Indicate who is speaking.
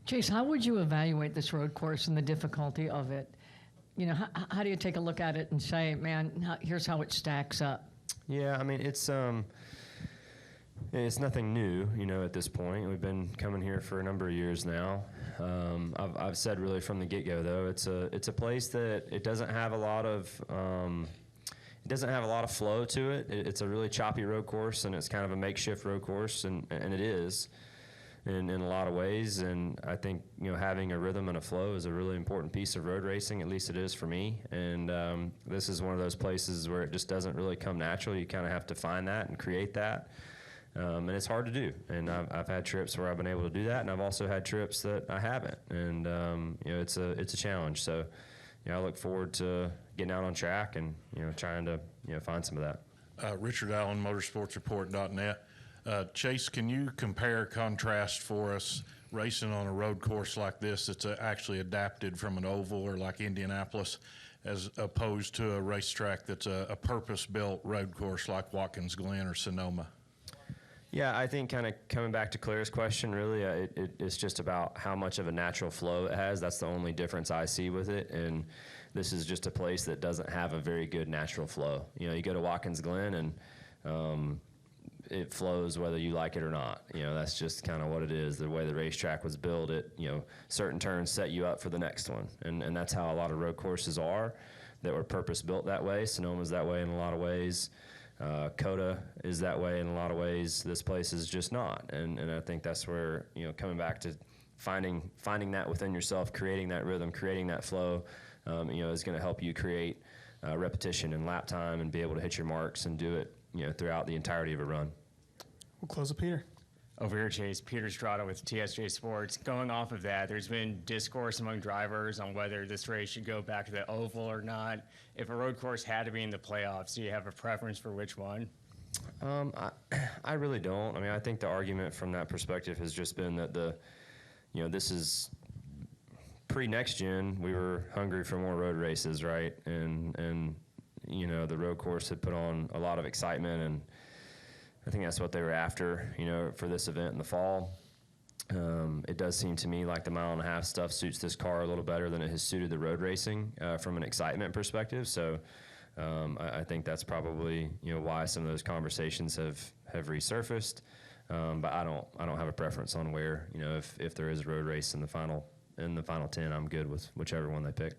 Speaker 1: Chase, how would you evaluate this road course and the difficulty of it? You know, how do you take a look at it and say, man, here's how it stacks up?
Speaker 2: Yeah, I mean, it's nothing new, you know, at this point. We've been coming here for a number of years now. I've said really from the get-go, though, it's a place that it doesn't have a lot of flow to it. It's a really choppy road course, and it's kind of a makeshift road course, and it is in a lot of ways. And I think, you know, having a rhythm and a flow is a really important piece of road racing. At least it is for me. And this is one of those places where it just doesn't really come natural. You kind of have to find that and create that. And it's hard to do. And I've had trips where I've been able to do that, and I've also had trips that I haven't. And you know, it's a challenge. So, you know, I look forward to getting out on track and, you know, trying to, you know, find some of that.
Speaker 3: Richard Allen, motorsportsreport.net. Chase, can you compare, contrast for us racing on a road course like this that's actually adapted from an oval or like Indianapolis, as opposed to a racetrack that's a purpose-built road course like Watkins Glen or Sonoma?
Speaker 2: Yeah, I think kind of coming back to Claire's question, really, it's just about how much of a natural flow it has. That's the only difference I see with it. And this is just a place that doesn't have a very good natural flow. You know, you go to Watkins Glen and it flows whether you like it or not. You know, that's just kind of what it is. The way the racetrack was built, you know, certain turns set you up for the next one. And that's how a lot of road courses are that were purpose-built that way. Sonoma's that way in a lot of ways. Coda is that way in a lot of ways. This place is just not. And I think that's where, you know, coming back to finding that within yourself, creating that rhythm, creating that flow, you know, is going to help you create repetition and lap time and be able to hit your marks and do it, you know, throughout the entirety of a run.
Speaker 4: We'll close with Peter.
Speaker 5: Over here, Chase, Peter Stratta with TSJ Sports. Going off of that, there's been discourse among drivers on whether this race should go back to the oval or not. If a road course had to be in the playoffs, do you have a preference for which one?
Speaker 2: I really don't. I mean, I think the argument from that perspective has just been that you know, this is pre-next gen. We were hungry for more road races, right? And you know, the road course had put on a lot of excitement, and I think that's what they were after, you know, for this event in the fall. It does seem to me like the mile-and-a-half stuff suits this car a little better than it has suited the road racing from an excitement perspective. So I think that's probably, you know, why some of those conversations have resurfaced. But I don't have a preference on where, you know, if there is a road race in the final 10, I'm good with whichever one they pick.